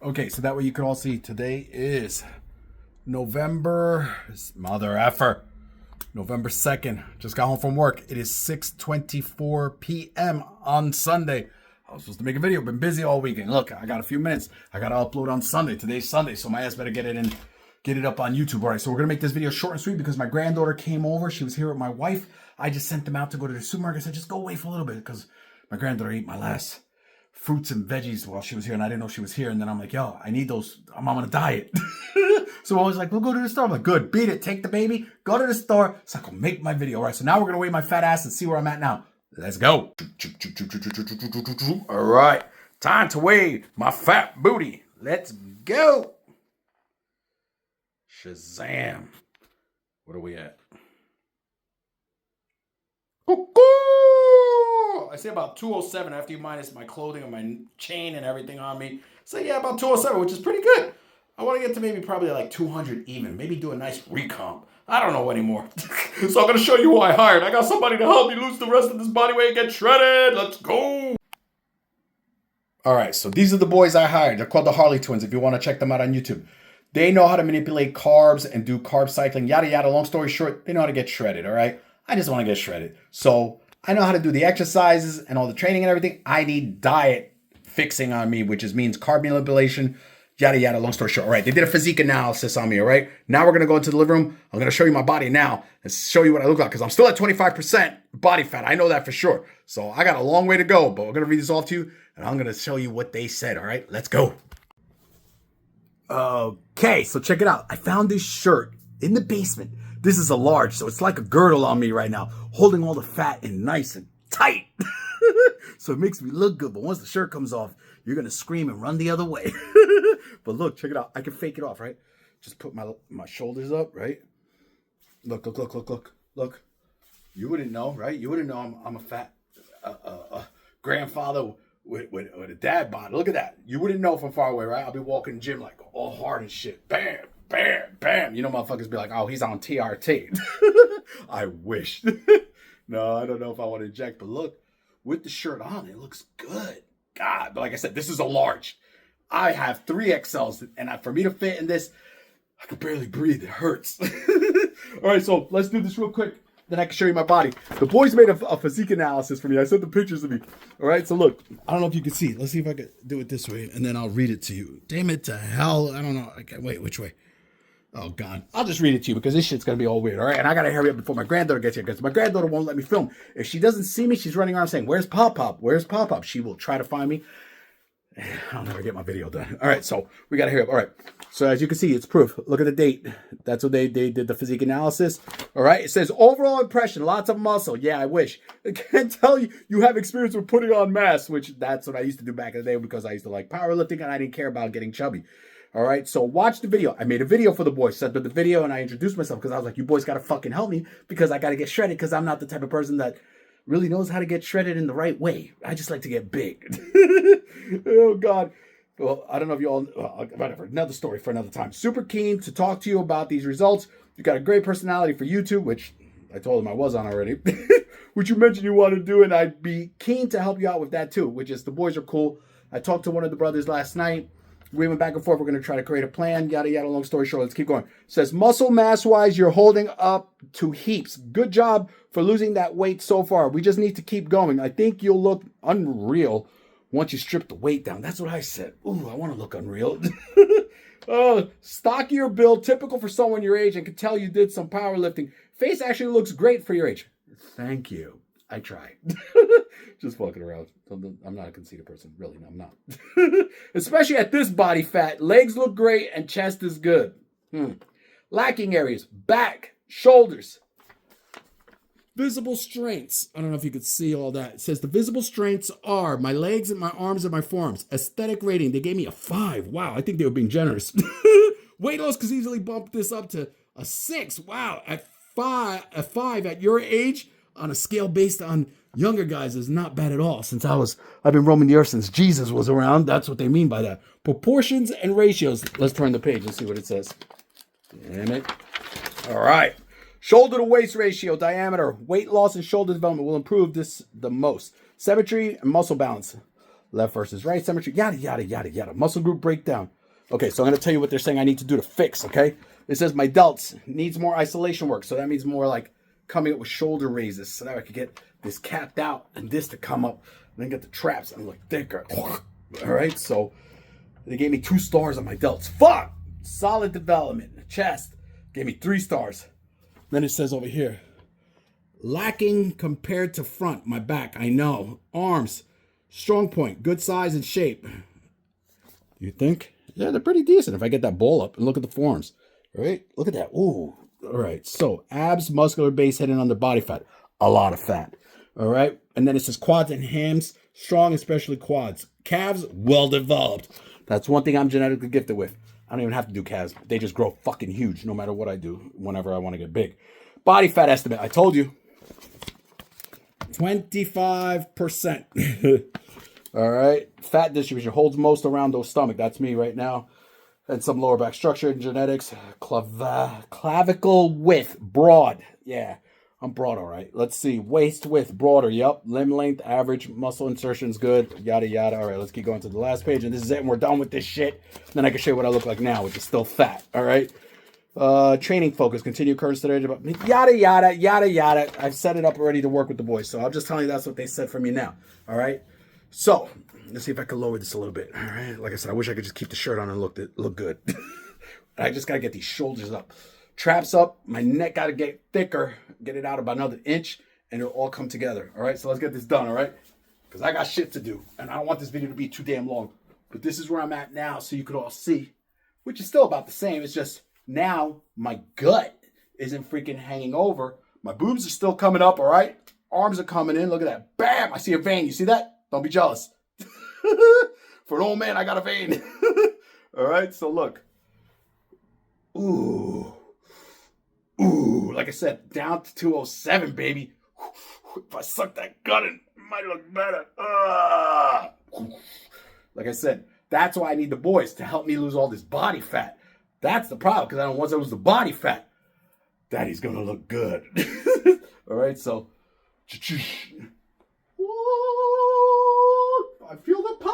Okay, so that way you can all see today is November 2nd. Just got home from work. It is 6:24 p.m. on Sunday. I was supposed to make a video. Been busy all weekend. Look, I got a few minutes. I got to upload on Sunday. Today's Sunday, so my ass better get it up on YouTube. All right, so we're going to make this video short and sweet because my granddaughter came over. She was here with my wife. I just sent them out to go to the supermarket. I said, just go away for a little bit because my granddaughter ate my last fruits and veggies while she was here, and I didn't know she was here. And then I'm like, yo, I need those. I'm on a diet. So I was like, we'll go to the store. I'm like, good, beat it. Take the baby, go to the store so I can make my video. All right, so now we're going to weigh my fat ass and see where I'm at now. Let's go. All right, time to weigh my fat booty. Let's go. Shazam. What are we at? I say about 207 after you minus my clothing and my chain and everything on me. So yeah, about 207, which is pretty good. I want to get to maybe probably like 200 even. Maybe do a nice recomp. I don't know anymore. So I'm going to show you who I hired. I got somebody to help me lose the rest of this body weight and get shredded. Let's go. All right, so these are the boys I hired. They're called the Harley Twins if you want to check them out on YouTube. They know how to manipulate carbs and do carb cycling, yada, yada. Long story short, they know how to get shredded, all right? I just want to get shredded. So I know how to do the exercises and all the training and everything. I need diet fixing on me, which means carb manipulation, yada, yada. Long story short. All right, they did a physique analysis on me, all right? Now we're going to go into the living room. I'm going to show you my body now and show you what I look like because I'm still at 25% body fat. I know that for sure. So I got a long way to go, but we're going to read this off to you, and I'm going to show you what they said, all right? Let's go. Okay, so check it out. I found this shirt in the basement. This is a large, so it's like a girdle on me right now, holding all the fat in nice and tight. So it makes me look good, but once the shirt comes off, you're going to scream and run the other way. But look, check it out. I can fake it off, right? Just put my shoulders up, right? Look. You wouldn't know, right? You wouldn't know I'm a fat grandfather with a dad bod. Look at that. You wouldn't know from far away, right? I'll be walking the gym like all hard and shit. Bam, bam, bam. You know, motherfuckers be like, oh, he's on TRT. I wish. No, I don't know if I want to inject, but look, with the shirt on, it looks good. God, but like I said, this is a large. I have 3XLs, and for me to fit in this, I can barely breathe. It hurts. All right, so let's do this real quick. Then I can show you my body. The boys made a physique analysis for me. I sent the pictures of me. All right, so look. I don't know if you can see. Let's see if I can do it this way, and then I'll read it to you. Damn it to hell. I don't know. Okay, wait, which way? Oh, God. I'll just read it to you because this shit's going to be all weird, all right? And I got to hurry up before my granddaughter gets here because my granddaughter won't let me film. If she doesn't see me, she's running around saying, where's Pop-Pop? Where's Pop-Pop? She will try to find me. I'll never get my video done. All right, so we got to hurry up. All right, so as you can see, it's proof. Look at the date. That's what they did the physique analysis. All right, it says overall impression, lots of muscle. Yeah, I wish. I can't tell you have experience with putting on mass, which that's what I used to do back in the day because I used to like powerlifting and I didn't care about getting chubby. All right, so watch the video. I made a video for the boys. Sent them the video and I introduced myself because I was like, you boys got to fucking help me because I got to get shredded because I'm not the type of person that really knows how to get shredded in the right way. I just like to get big. Oh, God. Well, I don't know if you all, whatever, another story for another time. Super keen to talk to you about these results. You got a great personality for YouTube, which I told them I was on already, which you mentioned you want to do, and I'd be keen to help you out with that too, which is the boys are cool. I talked to one of the brothers last night. We went back and forth. We're going to try to create a plan, yada, yada, long story short. Let's keep going. It says, muscle mass-wise, you're holding up to heaps. Good job for losing that weight so far. We just need to keep going. I think you'll look unreal once you strip the weight down. That's what I said. Ooh, I want to look unreal. Stockier build, typical for someone your age. I can tell you did some powerlifting. Face actually looks great for your age. Thank you. I try. Just fucking around. I'm not a conceited person. Really, no, I'm not. Especially at this body fat. Legs look great and chest is good. Lacking areas. Back. Shoulders. Visible strengths. I don't know if you could see all that. It says the visible strengths are my legs and my arms and my forearms. Aesthetic rating. They gave me a 5. Wow, I think they were being generous. Weight loss could easily bump this up to a 6. Wow, a 5 at your age on a scale based on younger guys is not bad at all. Since I've been roaming the earth since Jesus was around. That's what they mean by that. Proportions and ratios. Let's turn the page and see what it says. Damn it. All right. Shoulder to waist ratio, diameter, weight loss and shoulder development will improve this the most. Symmetry and muscle balance. left versus right symmetry, yada, yada, yada, yada. Muscle group breakdown. Okay, so I'm going to tell you what they're saying I need to do to fix, okay? It says my delts needs more isolation work. So that means more like coming up with shoulder raises so that I could get this capped out and this to come up and then get the traps and look thicker. All right, so they gave me 2 stars on my delts. Fuck! Solid development. Chest gave me 3 stars. Then it says over here, lacking compared to front, my back, I know. Arms, strong point, good size and shape. You think? Yeah, they're pretty decent if I get that ball up and look at the forearms. All right, look at that. Ooh. All right, so abs, muscular base, head and under body fat. A lot of fat. All right, and then it says quads and hams, strong, especially quads. Calves, well developed. That's one thing I'm genetically gifted with. I don't even have to do calves. They just grow fucking huge no matter what I do whenever I want to get big. Body fat estimate, I told you. 25%. All right. Fat distribution holds most around those stomach. That's me right now. And some lower back structure and genetics. Clavicle width, broad. Yeah, I'm broad, all right. Let's see. Waist width, broader. Yep. Limb length, average. Muscle insertion's good. Yada, yada. All right, let's keep going to the last page. And this is it. And we're done with this shit. Then I can show you what I look like now, which is still fat. All right. Training focus. Continue current strategy. Yada, yada, yada, yada. I've set it up already to work with the boys. So I'm just telling you that's what they said for me now. All right. So let's see if I can lower this a little bit. All right. Like I said, I wish I could just keep the shirt on and look good. I just got to get these shoulders up. Traps up. My neck got to get thicker. Get it out about another inch. And it'll all come together. All right. So let's get this done. All right. Because I got shit to do. And I don't want this video to be too damn long. But this is where I'm at now. So you could all see. Which is still about the same. It's just now my gut isn't freaking hanging over. My boobs are still coming up. All right. Arms are coming in. Look at that. Bam. I see a vein. You see that? Don't be jealous. For an old man, I got a vein. All right, so look. Ooh. Ooh. Like I said, down to 207, baby. If I suck that gut in, it might look better. Like I said, that's why I need the boys to help me lose all this body fat. That's the problem, because once I lose the body fat, Daddy's going to look good. All right, so... I feel the power.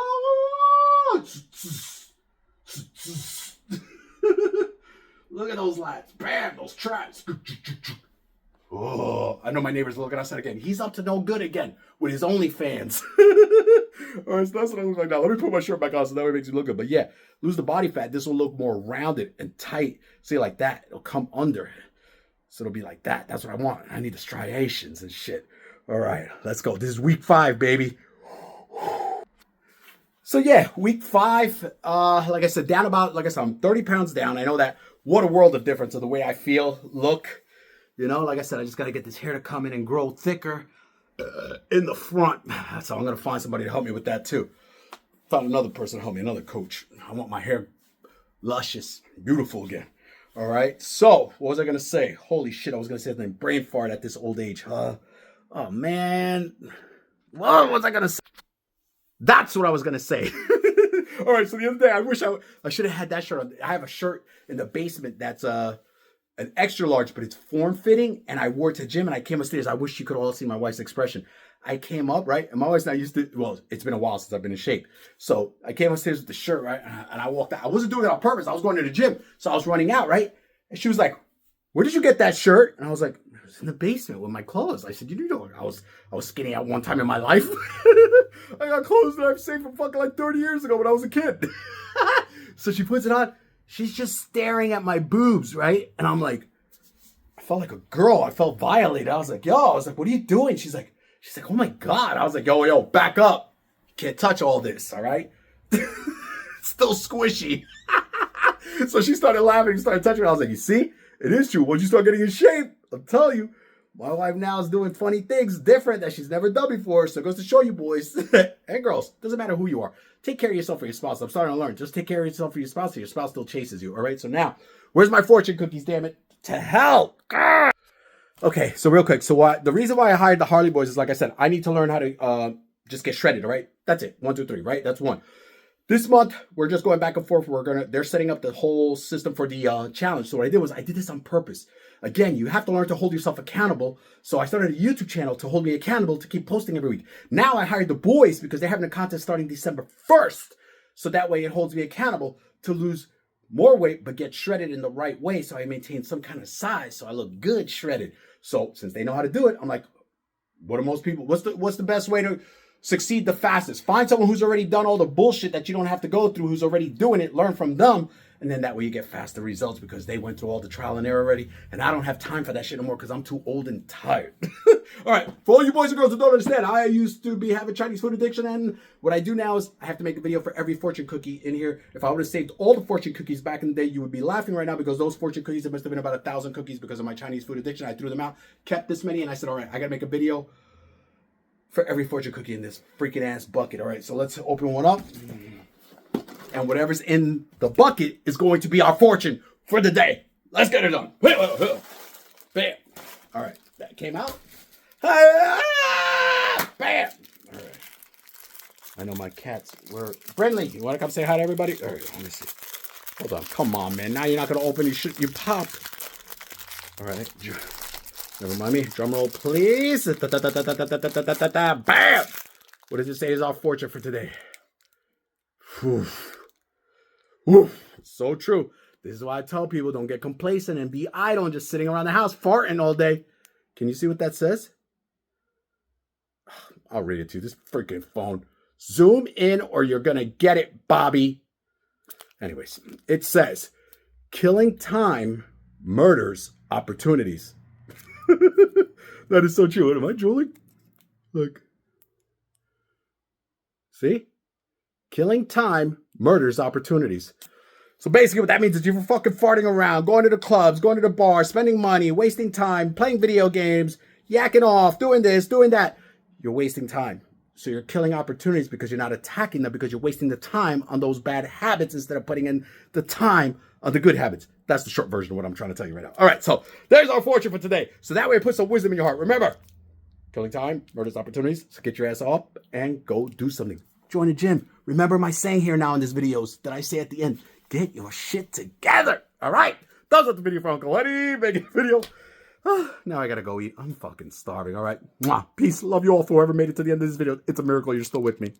Look at those lats. Bam, those traps. Oh, I know my neighbor's looking outside again. He's up to no good again with his OnlyFans. All right, so that's what I look like now. Let me put my shirt back on so that way it makes me look good. But yeah, lose the body fat. This will look more rounded and tight. See, like that. It'll come under. So it'll be like that. That's what I want. I need the striations and shit. All right, let's go. This is week 5, baby. So yeah, week 5, like I said, down about, like I said, I'm 30 pounds down. I know that. What a world of difference of the way I feel, look. You know, like I said, I just got to get this hair to come in and grow thicker in the front. So I'm going to find somebody to help me with that too. Found another person to help me, another coach. I want my hair luscious, beautiful again. All right. So what was I going to say? Holy shit, I was going to say something brain fart at this old age. Oh, man. What was I going to say? That's what I was going to say. All right, so the other day, I wish I should have had that shirt on. I have a shirt in the basement that's an extra large, but it's form-fitting, and I wore it to the gym, and I came upstairs. I wish you could all see my wife's expression. I came up, right, and my wife's not used to, well, it's been a while since I've been in shape. So I came upstairs with the shirt, right, and I walked out. I wasn't doing it on purpose. I was going to the gym, so I was running out, right? And she was like, where did you get that shirt? And I was like, it was in the basement with my clothes. I said, you know, I was skinny at one time in my life. I got clothes that I've saved from fucking like 30 years ago when I was a kid. So she puts it on. She's just staring at my boobs, right? And I'm like, I felt like a girl. I felt violated. I was like, what are you doing? She's like, oh my God. I was like, yo, back up. You can't touch all this, all right? It's still squishy. So she started laughing and started touching it. I was like, you see? It is true. Once you start getting in shape, I'll tell you, my wife now is doing funny things different that she's never done before. So it goes to show you, boys and girls, doesn't matter who you are. Take care of yourself for your spouse. I'm starting to learn. Just take care of yourself for your spouse so your spouse still chases you. All right. So now, where's my fortune cookies? Damn it. To hell. Grr. Okay. So real quick. So the reason why I hired the Harley Boys is, like I said, I need to learn how to just get shredded. All right. That's it. 1, 2, 3. Right. That's one. This month, we're just going back and forth. They're setting up the whole system for the challenge. So what I did was I did this on purpose. Again, you have to learn to hold yourself accountable. So I started a YouTube channel to hold me accountable to keep posting every week. Now I hired the boys because they're having a contest starting December 1st. So that way it holds me accountable to lose more weight, but get shredded in the right way. So I maintain some kind of size. So I look good shredded. So since they know how to do it, I'm like, what are most people? What's the best way to succeed the fastest? Find someone who's already done all the bullshit that you don't have to go through, who's already doing it, learn from them, and then that way you get faster results because they went through all the trial and error already, and I don't have time for that shit no more because I'm too old and tired. All right, for all you boys and girls who don't understand, I used to have a Chinese food addiction, and what I do now is I have to make a video for every fortune cookie in here. If I would have saved all the fortune cookies back in the day, you would be laughing right now because those fortune cookies, it must have been about 1,000 cookies because of my Chinese food addiction. I threw them out, kept this many, and I said, all right, I gotta make a video for every fortune cookie in this freaking ass bucket. All right, so let's open one up. And whatever's in the bucket is going to be our fortune for the day. Let's get it done. Bam. All right, that came out. Bam. All right. I know my cats were... Brindley, you want to come say hi to everybody? All right, let me see. Hold on. Come on, man. Now you're not going to open your shit. You popped. All right. Never mind me. Drum roll, please. Bam! What does it say is our fortune for today? Whew. Whew. So true. This is why I tell people don't get complacent and be idle and just sitting around the house farting all day. Can you see what that says? I'll read it to you. This freaking phone. Zoom in or you're going to get it, Bobby. Anyways, it says, killing time murders opportunities. That is so true. What am I drooling? Look. See? Killing time murders opportunities. So basically what that means is you're fucking farting around, going to the clubs, going to the bar, spending money, wasting time, playing video games, yakking off, doing this, doing that. You're wasting time. So you're killing opportunities because you're not attacking them because you're wasting the time on those bad habits instead of putting in the time on the good habits. That's the short version of what I'm trying to tell you right now. All right, so there's our fortune for today. So that way it puts some wisdom in your heart. Remember, killing time murders opportunities. So get your ass up and go do something. Join the gym. Remember my saying here now in these videos that I say at the end. Get your shit together. All right. That was the video for Uncle Eddie. Making a video. Now I got to go eat. I'm fucking starving. All right. Mwah. Peace. Love you all for whoever made it to the end of this video. It's a miracle you're still with me.